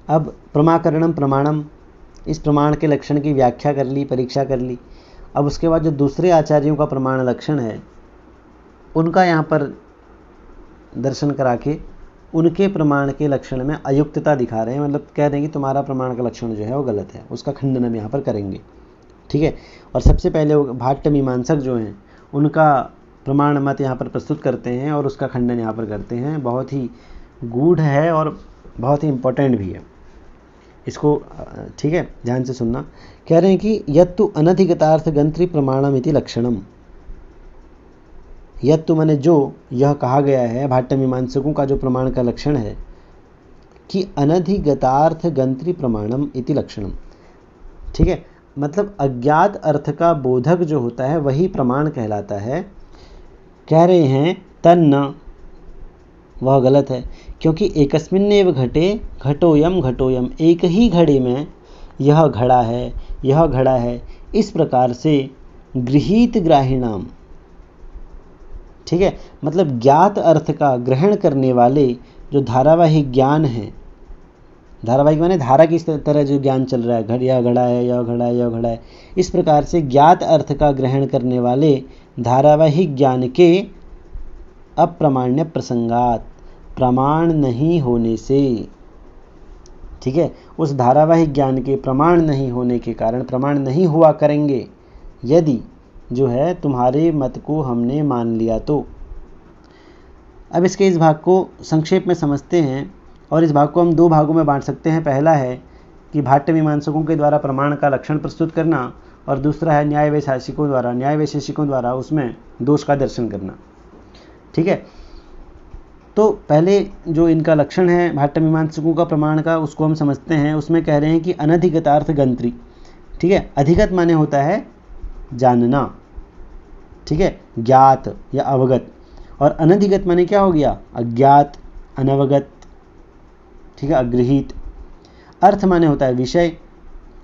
अब प्रमाकरणम प्रमाणम, इस प्रमाण के लक्षण की व्याख्या कर ली, परीक्षा कर ली। अब उसके बाद जो दूसरे आचार्यों का प्रमाण लक्षण है उनका यहाँ पर दर्शन करा के उनके प्रमाण के लक्षण में अयुक्तता दिखा रहे हैं, मतलब कह रहे हैं कि तुम्हारा प्रमाण का लक्षण जो है वो गलत है, उसका खंडन हम यहाँ पर करेंगे। ठीक है। और सबसे पहले वो भाट्ट मीमांसक जो हैं उनका प्रमाण मत यहाँ पर प्रस्तुत करते हैं और उसका खंडन यहाँ पर करते हैं। बहुत ही गूढ़ है और बहुत ही इम्पोर्टेंट भी है, इसको ठीक है ध्यान से सुनना। कह रहे हैं कि यत्तु अनधिगतार्थ गंत्री प्रमाणम इति लक्षणम, यत्तु माने जो, यह कहा गया है भाट्ट मीमांसकों का जो प्रमाण का लक्षण है कि अनधिगतार्थ गंत्री प्रमाणम इति लक्षणम। ठीक है, मतलब अज्ञात अर्थ का बोधक जो होता है वही प्रमाण कहलाता है। कह रहे हैं तन्न, वह गलत है, क्योंकि एकस्मिन्नेव घटे घटोयम घटोयम, एक ही घड़े में यह घड़ा है यह घड़ा है, इस प्रकार से गृहीत ग्राहिणाम। ठीक है, मतलब ज्ञात अर्थ का ग्रहण करने वाले जो धारावाहिक ज्ञान है, धारावाहिक माने धारा की तरह जो ज्ञान चल रहा है, यह घड़ा है यह घड़ा है यह घड़ा है, इस प्रकार से ज्ञात अर्थ का ग्रहण करने वाले धारावाहिक ज्ञान के अप्रमाण्य प्रसंगात, प्रमाण नहीं होने से, ठीक है, उस धारावाहिक ज्ञान के प्रमाण नहीं होने के कारण, प्रमाण नहीं हुआ करेंगे यदि जो है तुम्हारे मत को हमने मान लिया तो। अब इसके इस भाग को संक्षेप में समझते हैं और इस भाग को हम दो भागों में बांट सकते हैं। पहला है कि भाट्ट मीमांसकों के द्वारा प्रमाण का लक्षण प्रस्तुत करना, और दूसरा है न्याय वैशेषिकों द्वारा उसमें दोष का दर्शन करना। ठीक है, तो पहले जो इनका लक्षण है भाट्ट मीमांसकों का प्रमाण का, उसको हम समझते हैं। उसमें कह रहे हैं कि अनधिगतार्थ गंत्री, ठीक है, अधिगत माने होता है जानना, ठीक है, ज्ञात या अवगत, और अनधिगत माने क्या हो गया, अज्ञात, अनवगत, ठीक है, अगृहीत। अर्थ माने होता है विषय,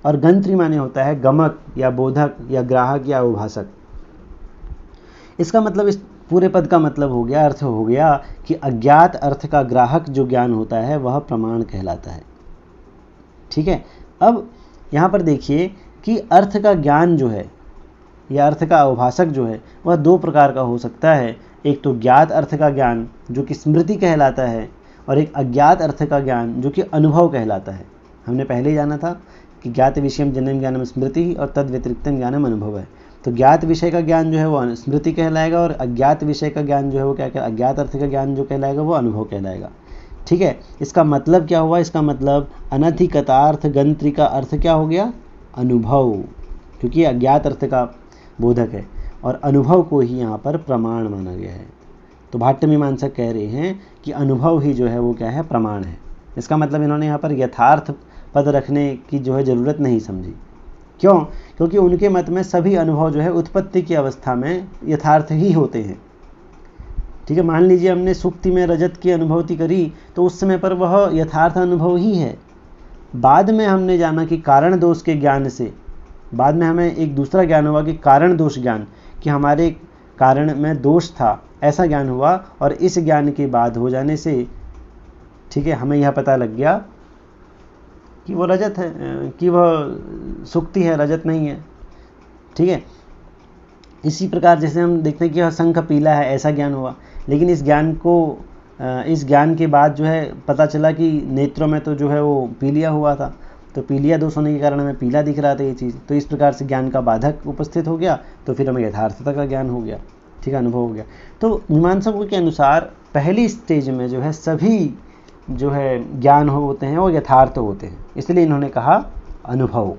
और गंत्री माने होता है गमक या बोधक या ग्राहक या उभासक। इसका मतलब, इस पूरे पद का मतलब हो गया, अर्थ हो गया कि अज्ञात अर्थ का ग्राहक जो ज्ञान होता है वह प्रमाण कहलाता है। ठीक है, अब यहाँ पर देखिए कि अर्थ का ज्ञान जो है या अर्थ का अवभाषक जो है वह दो प्रकार का हो सकता है। एक तो ज्ञात अर्थ का ज्ञान जो कि स्मृति कहलाता है, और एक अज्ञात अर्थ का ज्ञान जो कि अनुभव कहलाता है। हमने पहले ही जाना था कि ज्ञात विषयम जन्म ज्ञानम स्मृति और तद व्यतिरिक्तम ज्ञानम अनुभव है। तो ज्ञात विषय का ज्ञान जो है वो स्मृति कहलाएगा, और अज्ञात विषय का ज्ञान जो है वो क्या क्या, अज्ञात अर्थ का ज्ञान जो कहलाएगा वो अनुभव कहलाएगा। ठीक है, इसका मतलब क्या हुआ, इसका मतलब अनधिगतार्थ गंत्री का अर्थ क्या हो गया, अनुभव, क्योंकि अज्ञात अर्थ का बोधक है और अनुभव को ही यहाँ पर प्रमाण माना गया है। तो भाट्ट मीमांसक कह रहे हैं कि अनुभव ही जो है वो क्या है, प्रमाण है। इसका मतलब इन्होंने यहाँ पर यथार्थ पद रखने की जो है ज़रूरत नहीं समझी। क्यों? क्योंकि उनके मत में सभी अनुभव जो है उत्पत्ति की अवस्था में यथार्थ ही होते हैं। ठीक है, मान लीजिए हमने सुक्ति में रजत की अनुभूति करी तो उस समय पर वह यथार्थ अनुभव ही है। बाद में हमने जाना कि कारण दोष के ज्ञान से, बाद में हमें एक दूसरा ज्ञान हुआ कि कारण दोष ज्ञान, कि हमारे कारण में दोष था, ऐसा ज्ञान हुआ, और इस ज्ञान के बाद हो जाने से, ठीक है, हमें यह पता लग गया कि वो रजत है, कि वह सुक्ति है, रजत नहीं है। ठीक है, इसी प्रकार जैसे हम देखते हैं कि यह शंख पीला है, ऐसा ज्ञान हुआ, लेकिन इस ज्ञान के बाद जो है पता चला कि नेत्रों में तो जो है वो पीलिया हुआ था, तो पीलिया दोष होने के कारण हमें पीला दिख रहा था ये चीज़। तो इस प्रकार से ज्ञान का बाधक उपस्थित हो गया, तो फिर हमें यथार्थता का ज्ञान हो गया, ठीक है, अनुभव हो गया। तो मीमांसकों के अनुसार पहली स्टेज में जो है सभी जो है ज्ञान होते हैं वो यथार्थ होते हैं, इसलिए इन्होंने कहा अनुभव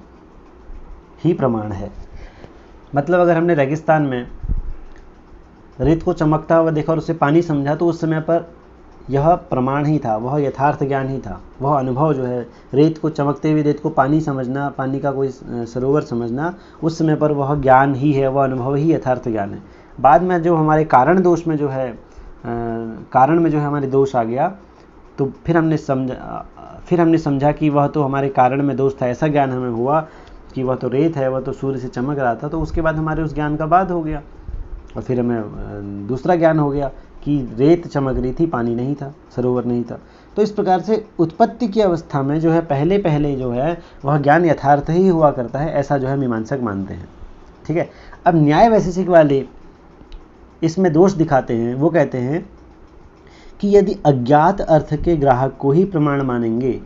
ही प्रमाण है। मतलब अगर हमने रेगिस्तान में रेत को चमकता हुआ देखा और उससे पानी समझा, तो उस समय पर यह प्रमाण ही था, वह यथार्थ ज्ञान ही था, वह अनुभव जो है रेत को चमकते हुए रेत को पानी समझना, पानी का कोई सरोवर समझना, उस समय पर वह ज्ञान ही है, वह अनुभव ही यथार्थ ज्ञान है। बाद में जो हमारे कारण दोष में जो है कारण में जो है हमारे दोष आ गया, तो फिर हमने समझा कि वह तो हमारे कारण में दोष था, ऐसा ज्ञान हमें हुआ कि वह तो रेत है, वह तो सूर्य से चमक रहा था। तो उसके बाद हमारे उस ज्ञान का बाद हो गया, और फिर हमें दूसरा ज्ञान हो गया कि रेत चमक रही थी, पानी नहीं था, सरोवर नहीं था। तो इस प्रकार से उत्पत्ति की अवस्था में जो है पहले पहले जो है वह ज्ञान यथार्थ ही हुआ करता है, ऐसा जो है मीमांसक मानते हैं। ठीक है। अब न्याय वैशेषिक वाले इसमें दोष दिखाते हैं। वो कहते हैं कि यदि अज्ञात अर्थ के ग्राहक को ही प्रमाण मानेंगे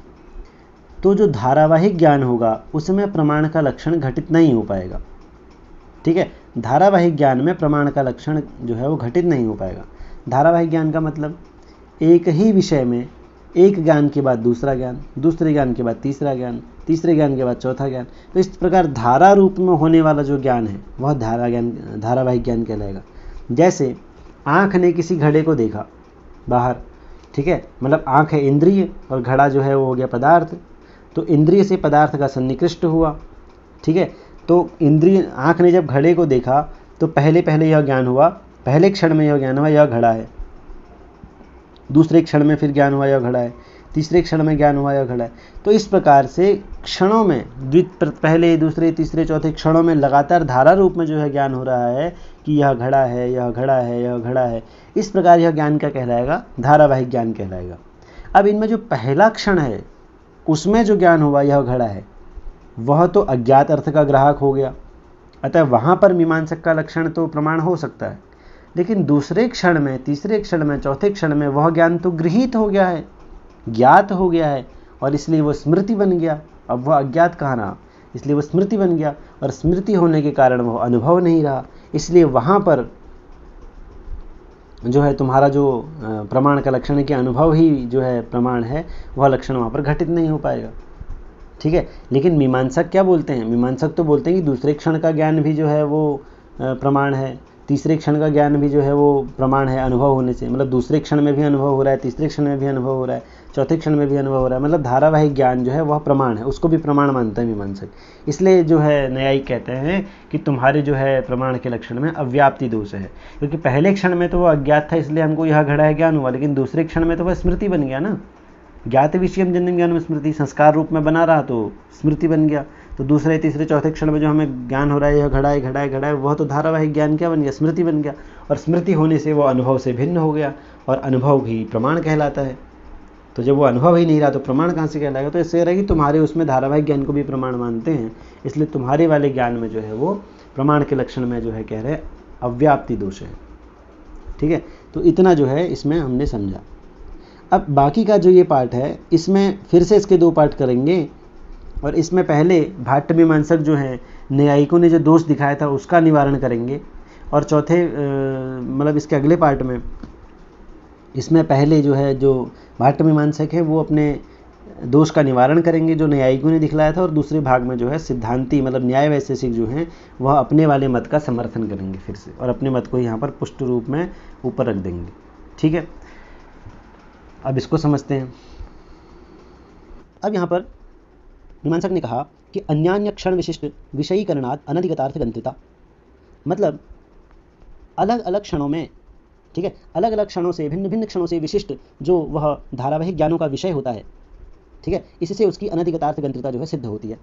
तो जो धारावाहिक ज्ञान होगा उसमें प्रमाण का लक्षण घटित नहीं हो पाएगा। ठीक है। धारावाहिक ज्ञान में प्रमाण का लक्षण जो है वो घटित नहीं हो पाएगा। धारावाहिक ज्ञान का मतलब एक ही विषय में एक ज्ञान के बाद दूसरा ज्ञान, दूसरे ज्ञान के बाद तीसरा ज्ञान, तीसरे ज्ञान के बाद चौथा ज्ञान। तो इस प्रकार धारा रूप में होने वाला जो ज्ञान है वह धारावाहिक ज्ञान कहलाएगा। जैसे आँख ने किसी घड़े को देखा बाहर, ठीक है, मतलब आँख है इंद्रिय और घड़ा जो है वो हो गया पदार्थ। तो इंद्रिय से पदार्थ का सन्निकृष्ट हुआ। ठीक है। तो इंद्रिय आँख ने जब घड़े को देखा तो पहले पहले यह ज्ञान हुआ, पहले क्षण में यह ज्ञान हुआ यह घड़ा है, दूसरे क्षण में फिर ज्ञान हुआ यह घड़ा है, तीसरे क्षण में ज्ञान हुआ यह घड़ा है। तो इस प्रकार से क्षणों में पहले दूसरे तीसरे चौथे क्षणों में लगातार धारा रूप में जो है ज्ञान हो रहा है कि यह घड़ा है, यह घड़ा है, यह घड़ा है। इस प्रकार यह ज्ञान क्या कहलाएगा? धारावाहिक ज्ञान कहलाएगा। अब इनमें जो पहला क्षण है उसमें जो ज्ञान हुआ यह घड़ा है, वह तो अज्ञात अर्थ का ग्राहक हो गया, अतः वहाँ पर मीमांसक का लक्षण तो प्रमाण हो सकता है। लेकिन दूसरे क्षण में, तीसरे क्षण में, चौथे क्षण में वह ज्ञान तो गृहीत हो गया है, ज्ञात हो गया है, और इसलिए वह स्मृति बन गया। अब वह अज्ञात कहाँ रहा, इसलिए वह स्मृति बन गया, और स्मृति होने के कारण वह अनुभव नहीं रहा। इसलिए वहाँ पर जो है तुम्हारा जो प्रमाण का लक्षण है कि अनुभव ही जो है प्रमाण है, वह लक्षण वहाँ पर घटित नहीं हो पाएगा। ठीक है। लेकिन मीमांसक क्या बोलते हैं? मीमांसक तो बोलते हैं कि दूसरे क्षण का ज्ञान भी जो है वो प्रमाण है, तीसरे क्षण का ज्ञान भी जो है वो प्रमाण है अनुभव होने से। मतलब दूसरे क्षण में भी अनुभव हो रहा है, तीसरे क्षण में भी अनुभव हो रहा है, चौथे क्षण में भी अनुभव हो रहा है। मतलब धारावाहिक ज्ञान जो है वह प्रमाण है, उसको भी प्रमाण मानता है मीमांसक। इसलिए जो है न्यायिक कहते हैं कि तुम्हारे जो है प्रमाण के लक्षण में अव्याप्ति दोष है, क्योंकि पहले क्षण में तो वह अज्ञात था इसलिए हमको यह घड़ा है ज्ञान हुआ, लेकिन दूसरे क्षण में तो वह स्मृति बन गया ना। ज्ञात विषयम जन्म ज्ञान में स्मृति, संस्कार रूप में बना रहा तो स्मृति बन गया। तो दूसरे तीसरे चौथे क्षण में जो हमें ज्ञान हो रहा है यह घड़ा है, घड़ा है, घड़ा है, वह तो धारावाहिक ज्ञान क्या बन गया? स्मृति बन गया। और स्मृति होने से वह अनुभव से भिन्न हो गया, और अनुभव ही प्रमाण कहलाता है। तो जब वो अनुभव ही नहीं रहा तो प्रमाण कहाँ से कहलाएगा? तो इससे रहेगी तुम्हारे उसमें धारावाहिक ज्ञान को भी प्रमाण मानते हैं, इसलिए तुम्हारे वाले ज्ञान में जो है वो प्रमाण के लक्षण में जो है कह रहे अव्याप्ति दोष है। ठीक है। तो इतना जो है इसमें हमने समझा। अब बाकी का जो ये पार्ट है इसमें फिर से इसके दो पार्ट करेंगे, और इसमें पहले भाट्ट मीमांसक जो है न्यायिकों ने जो दोष दिखाया था उसका निवारण करेंगे, और चौथे मतलब इसके अगले पार्ट में इसमें पहले जो है जो भाट्ट मीमांसक है वो अपने दोष का निवारण करेंगे जो न्यायिकों ने दिखलाया था, और दूसरे भाग में जो है सिद्धांती मतलब न्याय वैशेषिक जो हैं वह अपने वाले मत का समर्थन करेंगे फिर से, और अपने मत को यहाँ पर पुष्ट रूप में ऊपर रख देंगे। ठीक है। अब इसको समझते हैं। अब यहाँ पर मीमांसक ने कहा कि अन्यान्य क्षण विशिष्ट विषयीकरणात् अनधिगतार्थ गंत्रिता, मतलब अलग अलग क्षणों में, ठीक है, अलग अलग क्षणों से, भिन्न भिन्न क्षणों से विशिष्ट जो वह धारावाहिक ज्ञानों का विषय होता है, ठीक है, इससे उसकी अनधिगतार्थ गंत्रिता जो है सिद्ध होती है।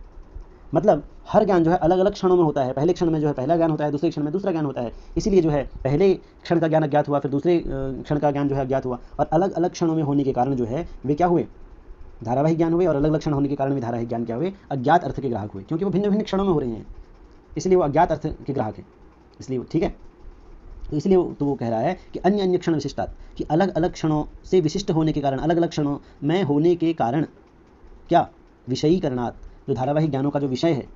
मतलब हर ज्ञान जो है अलग अलग क्षणों में होता है। पहले क्षण में जो है पहला ज्ञान होता है, दूसरे क्षण में दूसरा ज्ञान होता है। इसीलिए जो है पहले क्षण का ज्ञान अज्ञात हुआ, फिर दूसरे क्षण का ज्ञान जो है अज्ञात हुआ, और अलग अलग क्षणों में होने के कारण जो है वे क्या हुए? धारावाहिक ज्ञान हुए, और अलग अलग क्षण होने के कारण भी धारावाहिक ज्ञान क्या हुए? अज्ञात अर्थ के ग्राहक हुए, क्योंकि वो भिन्न भिन्न क्षणों में हो रहे हैं, इसलिए वो अज्ञात अर्थ के ग्राहक हैं। इसलिए ठीक है। तो इसलिए तो वो कह रहा है कि अन्य अन्य क्षण विशिष्टात, कि अलग अलग क्षणों से विशिष्ट होने के कारण, अलग अलग क्षणों में होने के कारण क्या? विषयीकरणात्, जो धारावाहिक ज्ञानों का जो विषय है,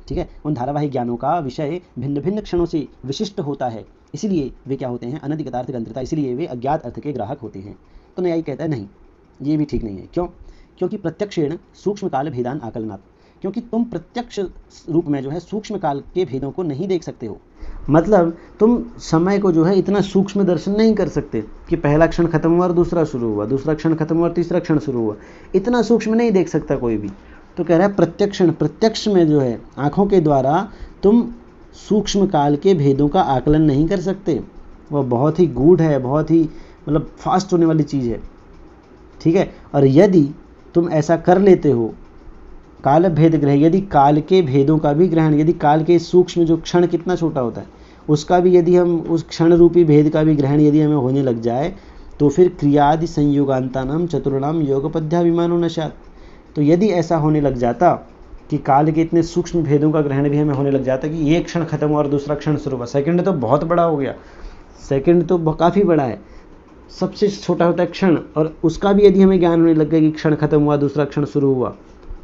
ठीक है, उन धारावाहिक ज्ञानों का विषय भिन्न भिन्न क्षणों से विशिष्ट होता है, इसलिए वे क्या होते हैं? अनधिगतार्थ गंत्रिता, इसलिए वे अज्ञात अर्थ के ग्राहक होते हैं। तो न्यायी कहता है नहीं, ये भी ठीक नहीं है। क्यों? क्योंकि प्रत्यक्षेण सूक्ष्म काल भेदान आकलनात्, क्योंकि तुम प्रत्यक्ष रूप में जो है सूक्ष्म काल के भेदों को नहीं देख सकते हो। मतलब तुम समय को जो है इतना सूक्ष्म दर्शन नहीं कर सकते कि पहला क्षण खत्म हुआ और दूसरा शुरू हुआ, दूसरा क्षण खत्म हुआ और तीसरा क्षण शुरू हुआ, इतना सूक्ष्म नहीं देख सकता कोई भी। तो कह रहा है प्रत्यक्ष में जो है आँखों के द्वारा तुम सूक्ष्म काल के भेदों का आकलन नहीं कर सकते। वह बहुत ही गूढ़ है, बहुत ही मतलब फास्ट होने वाली चीज़ है। ठीक है। और यदि तुम ऐसा कर लेते हो, काल भेद ग्रह, यदि काल के भेदों का भी ग्रहण, यदि काल के सूक्ष्म जो क्षण कितना छोटा होता है उसका भी यदि हम उस क्षण रूपी भेद का भी ग्रहण यदि हमें होने लग जाए, तो फिर क्रियादि संयोगांतानाम चतुर्णाम योगपद्याभिमानो न स्यात्। तो यदि ऐसा होने लग जाता कि काल के इतने सूक्ष्म भेदों का ग्रहण भी हमें होने लग जाता कि एक क्षण खत्म हुआ और दूसरा क्षण शुरू हुआ, सेकंड तो बहुत बड़ा हो गया, सेकंड तो काफ़ी बड़ा है, सबसे छोटा होता है क्षण, और उसका भी यदि हमें ज्ञान होने लग गया कि क्षण खत्म हुआ दूसरा क्षण शुरू हुआ,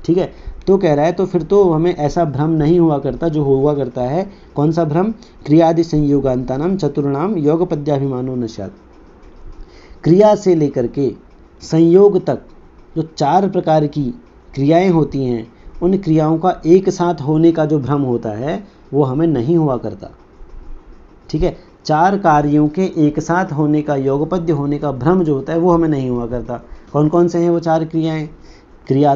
ठीक है, तो कह रहा है तो फिर तो हमें ऐसा भ्रम नहीं हुआ करता जो हुआ करता है। कौन सा भ्रम? क्रियादि संयोगांतानाम चतुर्णाम योगपद्याभिमानो न स्यात्। क्रिया से लेकर के संयोग तक जो 4 प्रकार की क्रियाएं होती हैं, उन क्रियाओं का एक साथ होने का जो भ्रम होता है वो हमें नहीं हुआ करता, ठीक है। 4 कार्यों के एक साथ होने का, योगपद्य होने का भ्रम जो होता है वो हमें नहीं हुआ करता। कौन कौन से हैं वो 4 क्रियाएं? क्रिया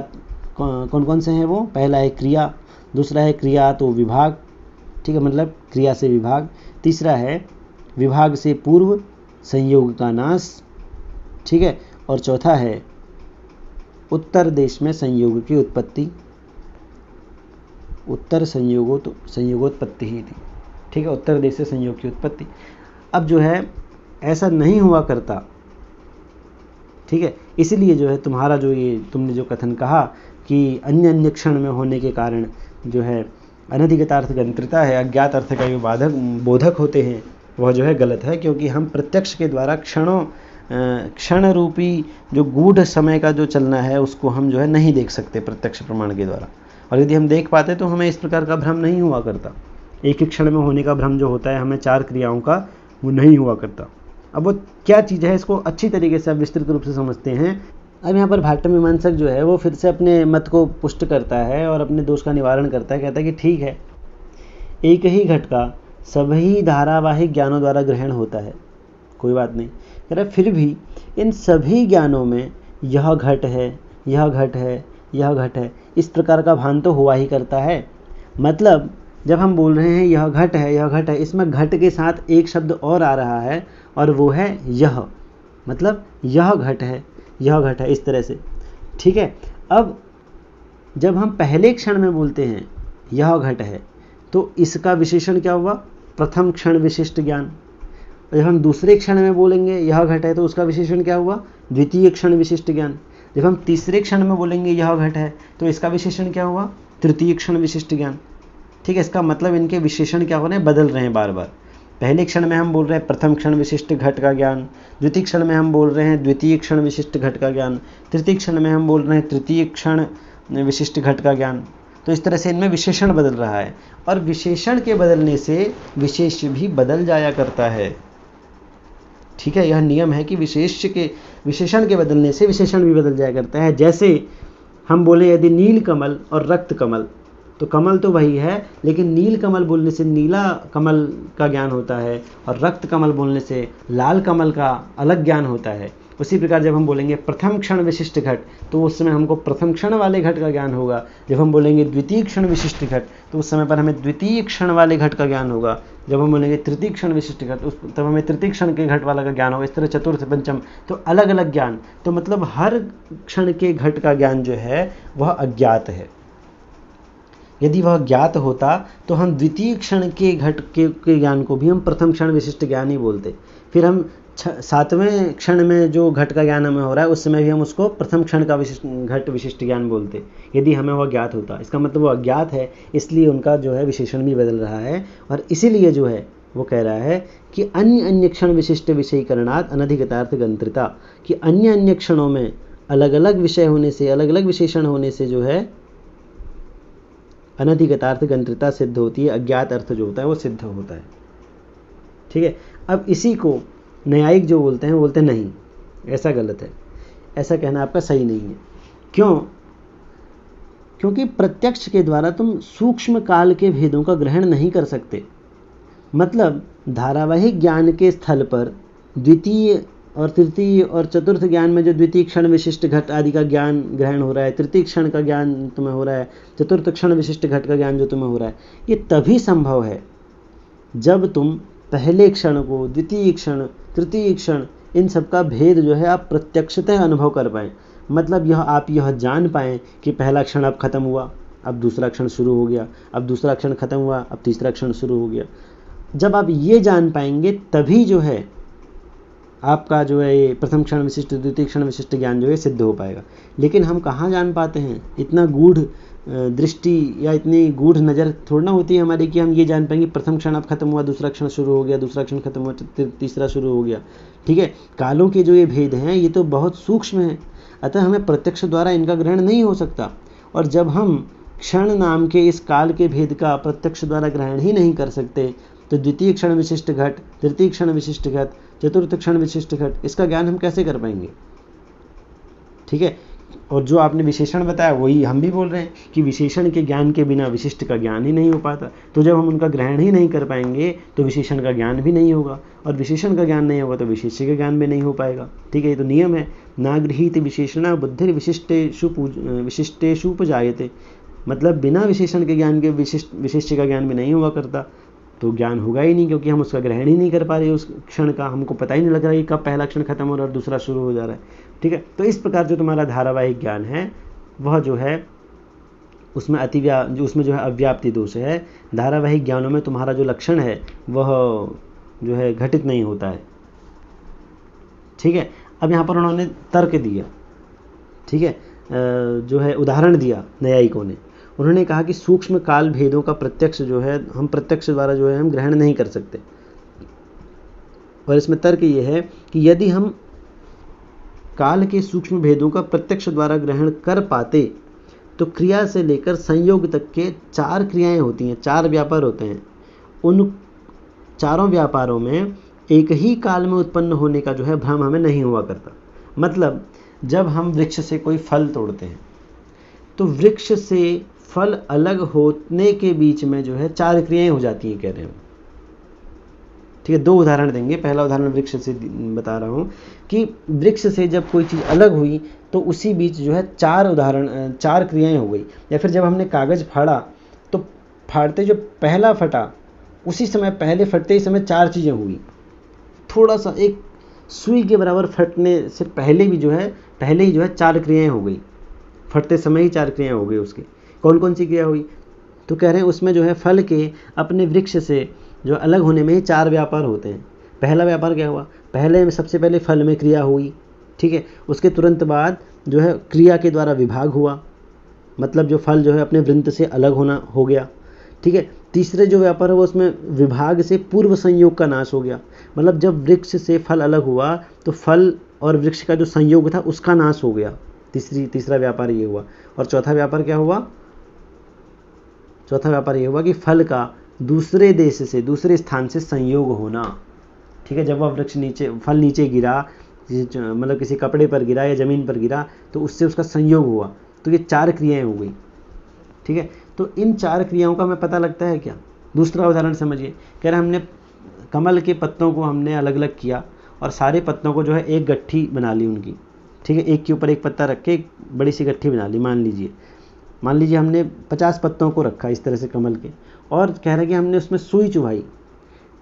कौन कौन से हैं वो? पहला है क्रिया, दूसरा है क्रिया तो विभाग, ठीक है, मतलब क्रिया से विभाग, तीसरा है विभाग से पूर्व संयोग का नाश, ठीक है, और चौथा है उत्तर देश में संयोग की उत्पत्ति, उत्तर संयोगोत्पत्ति ही थी, ठीक है, उत्तर देश से संयोग की उत्पत्ति। अब जो है ऐसा नहीं हुआ करता, ठीक है, इसलिए जो है तुम्हारा जो ये तुमने जो कथन कहा कि अन्य अन्य क्षण में होने के कारण जो है अनधिगतार्थ गंत्रता है, अज्ञात अर्थ का जो बोधक होते हैं, वह जो है गलत है, क्योंकि हम प्रत्यक्ष के द्वारा क्षण रूपी जो गूढ़ समय का जो चलना है उसको हम जो है नहीं देख सकते प्रत्यक्ष प्रमाण के द्वारा, और यदि हम देख पाते तो हमें इस प्रकार का भ्रम नहीं हुआ करता। एक ही क्षण में होने का भ्रम जो होता है हमें 4 क्रियाओं का, वो नहीं हुआ करता। अब वो क्या चीज़ है इसको अच्छी तरीके से अब विस्तृत रूप से समझते हैं। अब यहाँ पर भाट्ट मीमांसक जो है वो फिर से अपने मत को पुष्ट करता है और अपने दोष का निवारण करता है, कहता है कि ठीक है, एक ही घट का सभी धारावाहिक ज्ञानों द्वारा ग्रहण होता है, कोई बात नहीं, कह रहा फिर भी इन सभी ज्ञानों में यह घट है, यह घट है, यह घट है, इस प्रकार का भान तो हुआ ही करता है। मतलब जब हम बोल रहे हैं यह घट है, यह घट है, इसमें घट के साथ एक शब्द और आ रहा है और वो है यह, मतलब यह घट है, यह घट है, इस तरह से, ठीक है। अब जब हम पहले क्षण में बोलते हैं यह घट है तो इसका विशेषण क्या हुआ? प्रथम क्षण विशिष्ट ज्ञान। जब हम दूसरे क्षण में बोलेंगे यह घट है तो उसका विशेषण क्या हुआ? द्वितीय क्षण विशिष्ट ज्ञान। जब हम तीसरे क्षण में बोलेंगे यह घट है तो इसका विशेषण क्या हुआ? तृतीय क्षण विशिष्ट ज्ञान, ठीक है। इसका मतलब इनके विशेषण क्या हो रहे हैं? बदल रहे हैं बार बार। पहले क्षण में हम बोल रहे हैं प्रथम क्षण विशिष्ट घट का ज्ञान, द्वितीय क्षण में हम बोल रहे हैं द्वितीय क्षण विशिष्ट घट का ज्ञान, तृतीय क्षण में हम बोल रहे हैं तृतीय क्षण विशिष्ट घट का ज्ञान। तो इस तरह से इनमें विशेषण बदल रहा है, और विशेषण के बदलने से विशेष भी बदल जाया करता है, ठीक है। यह नियम है कि विशेषण के बदलने से विशेषण भी बदल जाया करता है। जैसे हम बोले यदि नील कमल और रक्त कमल, तो कमल तो वही है, लेकिन नील कमल बोलने से नीला कमल का ज्ञान होता है और रक्त कमल बोलने से लाल कमल का अलग ज्ञान होता है। उसी प्रकार जब हम बोलेंगे प्रथम क्षण विशिष्ट घट तो उस समय हमको प्रथम क्षण वाले घट का ज्ञान होगा। जब हम बोलेंगे द्वितीय क्षण विशिष्ट घट तो उस समय पर हमें द्वितीय क्षण वाले घट का ज्ञान होगा। जब हम बोलेंगे तृतीय क्षण विशिष्ट घट तब हमें तृतीय क्षण के घट वाला का ज्ञान होगा। इस तरह चतुर्थ पंचम तो अलग अलग ज्ञान। तो मतलब हर क्षण के घट का ज्ञान जो है वह अज्ञात है। यदि वह ज्ञात होता तो हम द्वितीय क्षण के घट के ज्ञान को भी हम प्रथम क्षण विशिष्ट ज्ञान ही बोलते। फिर हम 7वें क्षण में जो घट का ज्ञान हमें हो रहा है उस समय भी हम उसको प्रथम क्षण का घट विशिष्ट ज्ञान बोलते, यदि हमें वह ज्ञात होता। इसका मतलब वो अज्ञात है, इसलिए उनका जो है विशेषण भी बदल रहा है। और इसीलिए जो है वो कह रहा है कि अन्य अन्य क्षण विशिष्ट विषयीकरणात् अनधिगतार्थ गंत्रता, कि अन्य अन्य क्षणों में अलग अलग विषय होने से, अलग अलग विशेषण होने से जो है अनधिगतार्थ गंत्रता सिद्ध होती है, अज्ञात अर्थ जो होता है वो सिद्ध होता है, ठीक है। अब इसी को न्यायिक जो बोलते हैं वो बोलते हैं नहीं, ऐसा गलत है, ऐसा कहना आपका सही नहीं है। क्यों? क्योंकि प्रत्यक्ष के द्वारा तुम सूक्ष्म काल के भेदों का ग्रहण नहीं कर सकते। मतलब धारावाहिक ज्ञान के स्थल पर द्वितीय और तृतीय और चतुर्थ ज्ञान में जो द्वितीय क्षण विशिष्ट घट आदि का ज्ञान ग्रहण हो रहा है, तृतीय क्षण का ज्ञान तुम्हें हो रहा है, चतुर्थ क्षण विशिष्ट घट का ज्ञान जो तुम्हें हो रहा है, ये तभी संभव है जब तुम पहले क्षण को, द्वितीय क्षण, तृतीय क्षण, इन सब का भेद जो है आप प्रत्यक्षतः अनुभव कर पाएँ। मतलब आप यह जान पाएँ कि पहला क्षण अब खत्म हुआ, अब दूसरा क्षण शुरू हो गया, अब दूसरा क्षण खत्म हुआ, अब तीसरा क्षण शुरू हो गया। जब आप ये जान पाएंगे तभी जो है आपका जो है ये प्रथम क्षण विशिष्ट द्वितीय क्षण विशिष्ट ज्ञान जो है सिद्ध हो पाएगा। लेकिन हम कहाँ जान पाते हैं, इतना गूढ़ दृष्टि या इतनी गूढ़ नज़र थोड़ा ना होती है हमारी कि हम ये जान पाएंगे प्रथम क्षण अब खत्म हुआ, दूसरा क्षण शुरू हो गया, दूसरा क्षण खत्म हुआ, तीसरा शुरू हो गया। ठीक है, कालों के जो ये भेद हैं ये तो बहुत सूक्ष्म हैं, अतः हमें प्रत्यक्ष द्वारा इनका ग्रहण नहीं हो सकता। और जब हम क्षण नाम के इस काल के भेद का प्रत्यक्ष द्वारा ग्रहण ही नहीं कर सकते, तो द्वितीय क्षण विशिष्ट घट, तृतीय क्षण विशिष्ट घट, चतुर्थ क्षण विशिष्ट घट, इसका ज्ञान हम कैसे कर पाएंगे। ठीक है, और जो आपने विशेषण बताया वही हम भी बोल रहे हैं कि विशेषण के ज्ञान के बिना विशिष्ट का ज्ञान ही नहीं हो पाता। तो जब हम उनका ग्रहण ही नहीं कर पाएंगे तो विशेषण का ज्ञान भी नहीं होगा, और विशेषण का ज्ञान नहीं होगा तो विशेष्य का ज्ञान भी नहीं हो पाएगा। ठीक है, ये तो नियम है, ना गृहीत विशेषणा बुद्धि विशिष्टेषु उपजायते, मतलब बिना विशेषण के ज्ञान के विशिष्य का ज्ञान भी नहीं हुआ करता, तो ज्ञान होगा ही नहीं, क्योंकि हम उसका ग्रहण ही नहीं कर पा रहे उस क्षण का, हमको पता ही नहीं लग रहा है कि कब पहला क्षण खत्म हो रहा है और दूसरा शुरू हो जा रहा है। ठीक है, तो इस प्रकार जो तुम्हारा धारावाहिक ज्ञान है वह जो है उसमें उसमें जो है अव्याप्ति दोष है। धारावाहिक ज्ञानों में तुम्हारा जो लक्षण है वह जो है घटित नहीं होता है। ठीक है, अब यहाँ पर उन्होंने तर्क दिया, ठीक है, जो है उदाहरण दिया न्यायिकों ने। उन्होंने कहा कि सूक्ष्म काल भेदों का प्रत्यक्ष जो है हम प्रत्यक्ष द्वारा जो है हम ग्रहण नहीं कर सकते, और इसमें तर्क ये है कि यदि हम काल के सूक्ष्म भेदों का प्रत्यक्ष द्वारा ग्रहण कर पाते तो क्रिया से लेकर संयोग तक के 4 क्रियाएं होती हैं, 4 व्यापार होते हैं, उन चारों व्यापारों में एक ही काल में उत्पन्न होने का जो है भ्रम हमें नहीं हुआ करता। मतलब जब हम वृक्ष से कोई फल तोड़ते हैं तो वृक्ष से फल अलग होने के बीच में जो है 4 क्रियाएं हो जाती हैं, कह रहे हैं। ठीक है, 2 उदाहरण देंगे। पहला उदाहरण वृक्ष से बता रहा हूँ कि वृक्ष से जब कोई चीज़ अलग हुई तो उसी बीच जो है 4 क्रियाएं हो गई। या फिर जब हमने कागज़ फाड़ा तो फाड़ते जो पहला फटा उसी समय पहले फटते ही समय 4 चीज़ें हुई। थोड़ा सा एक सुई के बराबर फटने से पहले ही जो है 4 क्रियाएं हो गई, फटते समय ही 4 क्रियाएं हो गई। उसकी कौन कौन सी क्रिया हुई, तो कह रहे हैं उसमें जो है फल के अपने वृक्ष से जो अलग होने में ही 4 व्यापार होते हैं। पहला व्यापार क्या हुआ, पहले में सबसे पहले फल में क्रिया हुई, ठीक है, उसके तुरंत बाद जो है क्रिया के द्वारा विभाग हुआ, मतलब जो फल जो है अपने वृंत से अलग होना हो गया। ठीक है, तीसरे जो व्यापार है वो उसमें विभाग से पूर्व संयोग का नाश हो गया, मतलब जब वृक्ष से फल अलग हुआ तो फल और वृक्ष का जो संयोग था उसका नाश हो गया। तीसरा व्यापार ये हुआ। और चौथा व्यापार क्या हुआ, चौथा व्यापार ये हुआ कि फल का दूसरे देश से दूसरे स्थान से संयोग होना। ठीक है, जब वह वृक्ष फल नीचे गिरा, मतलब किसी कपड़े पर गिरा या ज़मीन पर गिरा तो उससे उसका संयोग हुआ, तो ये 4 क्रियाएं हो गई। ठीक है, तो इन 4 क्रियाओं का हमें पता लगता है क्या। दूसरा उदाहरण समझिए, कह रहे हमने कमल के पत्तों को हमने अलग अलग किया और सारे पत्तों को जो है एक गट्ठी बना ली उनकी। ठीक है, एक के ऊपर एक पत्ता रख के एक बड़ी सी गट्ठी बना ली। मान लीजिए हमने 50 पत्तों को रखा इस तरह से कमल के, और कह रहे हैं कि हमने उसमें सुई चुभाई,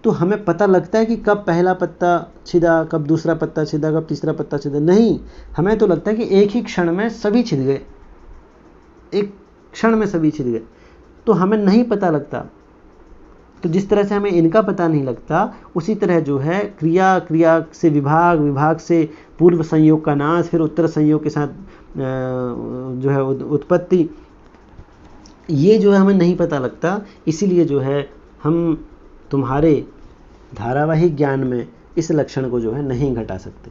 तो हमें पता लगता है कि कब पहला पत्ता छिदा, कब दूसरा पत्ता छिदा, कब तीसरा पत्ता छिदा। नहीं, हमें तो लगता है कि एक ही क्षण में सभी छिद गए, एक क्षण में सभी छिद गए, तो हमें नहीं पता लगता। तो जिस तरह से हमें इनका पता नहीं लगता, उसी तरह जो है क्रिया से विभाग से पूर्व संयोग का नाश, फिर उत्तर संयोग के साथ जो है उत्पत्ति, ये जो है हमें नहीं पता लगता। इसीलिए जो है हम तुम्हारे धारावाहिक ज्ञान में इस लक्षण को जो है नहीं घटा सकते।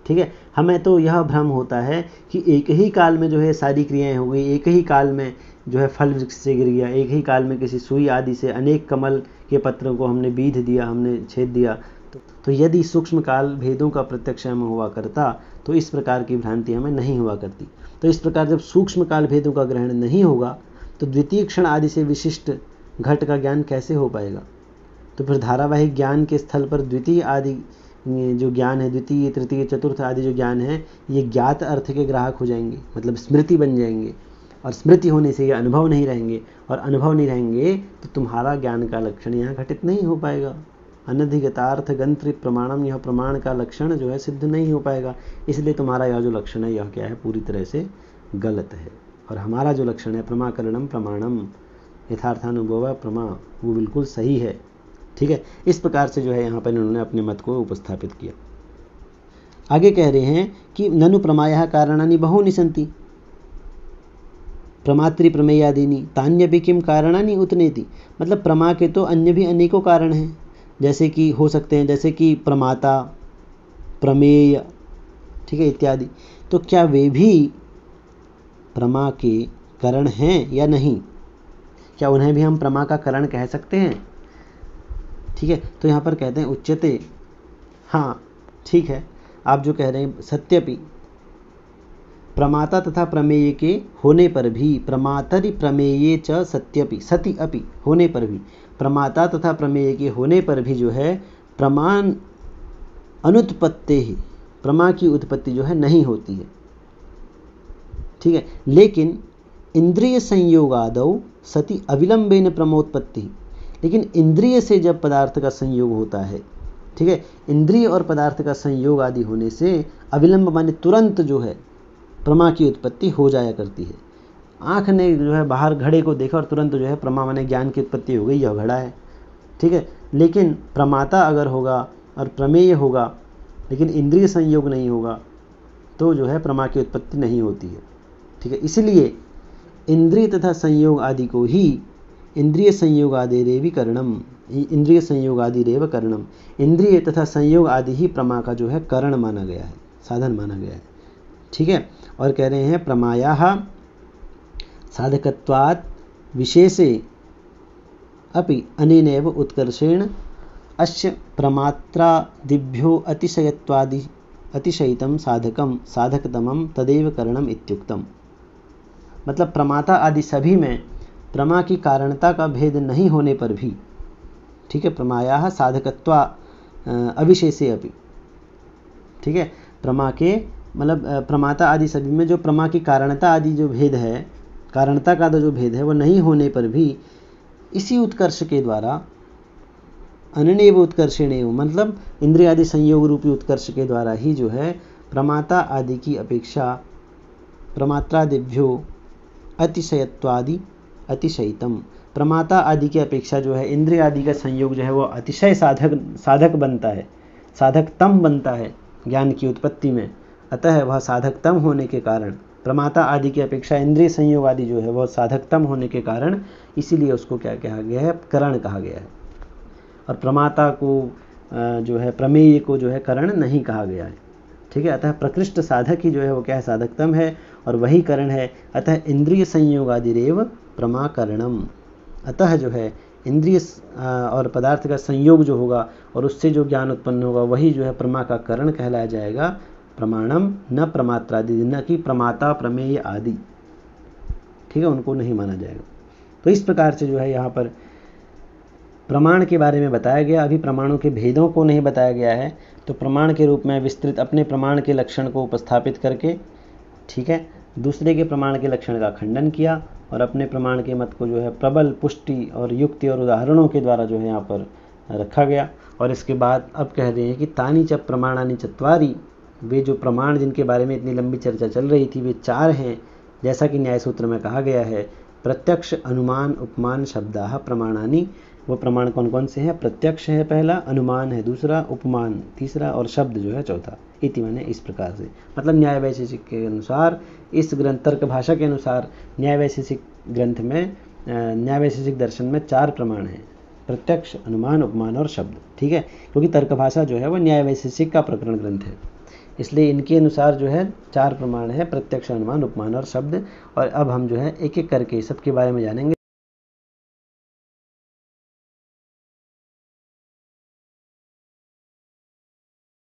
ठीक है, हमें तो यह भ्रम होता है कि एक ही काल में जो है सारी क्रियाएं हो गई, एक ही काल में जो है फल वृक्ष से गिर गया, एक ही काल में किसी सुई आदि से अनेक कमल के पत्रों को हमने बीध दिया, हमने छेद दिया। तो यदि सूक्ष्म काल भेदों का प्रत्यक्ष हमें हुआ करता तो इस प्रकार की भ्रांति हमें नहीं हुआ करती। तो इस प्रकार जब सूक्ष्म काल भेदों का ग्रहण नहीं होगा तो द्वितीय क्षण आदि से विशिष्ट घट का ज्ञान कैसे हो पाएगा। तो फिर धारावाहिक ज्ञान के स्थल पर द्वितीय आदि जो ज्ञान है, द्वितीय तृतीय चतुर्थ आदि जो ज्ञान है, ये ज्ञात अर्थ के ग्राहक हो जाएंगे, मतलब स्मृति बन जाएंगे, और स्मृति होने से ये अनुभव नहीं रहेंगे, और अनुभव नहीं रहेंगे तो तुम्हारा ज्ञान का लक्षण यहाँ घटित नहीं हो पाएगा। अनधिगतार्थ गंत्र प्रमाणम, यह प्रमाण का लक्षण जो है सिद्ध नहीं हो पाएगा। इसलिए तुम्हारा यह जो लक्षण है यह क्या है, पूरी तरह से गलत है। और हमारा जो लक्षण है प्रमाकरणम प्रमाणम यथार्थानुभव प्रमा, वो बिल्कुल सही है। ठीक है, इस प्रकार से जो है यहाँ पर इन्होंने अपने मत को उपस्थापित किया। आगे कह रहे हैं कि ननु प्रमायः कारणानि बहूनि सन्ति प्रमात्री प्रमेयादीनी तान्यपि किम कारणानि उतनेति। मतलब प्रमा के तो अन्य भी अनेकों कारण हैं, जैसे कि हो सकते हैं, जैसे कि प्रमाता, प्रमेय, ठीक है, इत्यादि। तो क्या वे भी प्रमा के करण हैं या नहीं? क्या उन्हें भी हम प्रमा का करण कह सकते हैं? ठीक है, तो यहाँ पर कहते हैं उच्यते, हाँ ठीक है, आप जो कह रहे हैं सत्यपि, प्रमाता तथा प्रमेय के होने पर भी, प्रमातरि प्रमेये च सत्यपि, सति अपि, होने पर भी, प्रमाता तथा प्रमेय के होने पर भी जो है प्रमाण अनुत्पत्ति, प्रमा की उत्पत्ति जो है नहीं होती है। ठीक है, लेकिन इंद्रिय संयोगादौ सति अविलंबेन प्रमोत्पत्ति, लेकिन इंद्रिय से जब पदार्थ का संयोग होता है, ठीक है, इंद्रिय और पदार्थ का संयोग आदि होने से अविलंब माने तुरंत जो है प्रमा की उत्पत्ति हो जाया करती है। आँख ने जो है बाहर घड़े को देखा और तुरंत जो है प्रमा माने ज्ञान की उत्पत्ति हो गई, यह घड़ा है। ठीक है, लेकिन प्रमाता अगर होगा और प्रमेय होगा लेकिन इंद्रिय संयोग नहीं होगा तो जो है प्रमा की उत्पत्ति नहीं होती है। ठीक है, इसलिए इंद्रिय तथा संयोग आदि को ही इंद्रिय संयोग आदि रेव करणम, इंद्रिय संयोग आदि रेव करणम, इंद्रिय तथा संयोग आदि ही प्रमा का जो है करण माना गया है, साधन माना गया है। ठीक है, और कह रहे हैं प्रमायाः साधकत्वात् विशेषे अपि अनेनैव उत्कर्षेण अस्य प्रमात्रादिभ्यो अतिशयत्वादि अतिशयितं साधकम साधकतमं तदेव करणम इत्युक्तम। मतलब प्रमाता आदि सभी में प्रमा की कारणता का भेद नहीं होने पर भी, ठीक है, प्रमायाः साधकत्वा अविशेषे अपि, ठीक है, प्रमा के मतलब प्रमाता आदि सभी में जो प्रमा की कारणता आदि जो भेद है, कारणता का जो भेद है वो नहीं होने पर भी इसी उत्कर्ष के द्वारा, अननेव उत्कर्षेणेव, मतलब इंद्रिय आदि संयोग रूपी उत्कर्ष के द्वारा ही जो है प्रमाता आदि की अपेक्षा प्रमात्रादिभ्यो अतिशयत्वादि अतिशयितम, प्रमाता आदि की अपेक्षा जो है इंद्रिय आदि का संयोग जो है वो अतिशय साधक बनता है, साधकतम बनता है ज्ञान की उत्पत्ति में। अतः वह साधकतम होने के कारण, प्रमाता आदि की अपेक्षा इंद्रिय संयोग आदि जो है वह साधकतम होने के कारण इसीलिए उसको क्या कहा गया है, करण कहा गया है। और प्रमाता को जो है प्रमेय को जो है करण नहीं कहा गया है। ठीक है, अतः प्रकृष्ट साधक ही जो है वो क्या है, साधकतम है और वही करण है। अतः इंद्रिय संयोग आदि रेव प्रमाकरणम, अतः जो है इंद्रिय और पदार्थ का संयोग जो होगा और उससे जो ज्ञान उत्पन्न होगा वही जो है प्रमा का करण कहलाया जाएगा। प्रमाणम न प्रमात्रादि, न कि प्रमाता प्रमेय आदि, ठीक है, उनको नहीं माना जाएगा। तो इस प्रकार से जो है यहाँ पर प्रमाण के बारे में बताया गया। अभी प्रमाणों के भेदों को नहीं बताया गया है, तो प्रमाण के रूप में विस्तृत अपने प्रमाण के लक्षण को उपस्थापित करके, ठीक है, दूसरे के प्रमाण के लक्षण का खंडन किया और अपने प्रमाण के मत को जो है प्रबल पुष्टि और युक्ति और उदाहरणों के द्वारा जो है यहाँ पर रखा गया। और इसके बाद अब कह रहे हैं कि तानी च प्रमाणानि चत्वारि, वे जो प्रमाण जिनके बारे में इतनी लंबी चर्चा चल रही थी वे चार हैं, जैसा कि न्याय सूत्र में कहा गया है। प्रत्यक्ष, अनुमान, उपमान, शब्दाः प्रमाणानि। वो प्रमाण कौन कौन से हैं? प्रत्यक्ष है पहला, अनुमान है दूसरा, उपमान तीसरा और शब्द जो है चौथा। इति माने इस प्रकार से, मतलब न्याय वैशेषिक के अनुसार, इस ग्रंथ तर्क भाषा के अनुसार न्याय वैशेषिक ग्रंथ में, न्याय वैशेषिक दर्शन में चार प्रमाण हैं, प्रत्यक्ष, अनुमान, उपमान और शब्द। ठीक है, क्योंकि तर्क भाषा जो है वो न्याय वैशेषिक का प्रकरण ग्रंथ है, इसलिए इनके अनुसार जो है चार प्रमाण है, प्रत्यक्ष, अनुमान, उपमान और शब्द। और अब हम जो है एक एक करके सबके बारे में जानेंगे।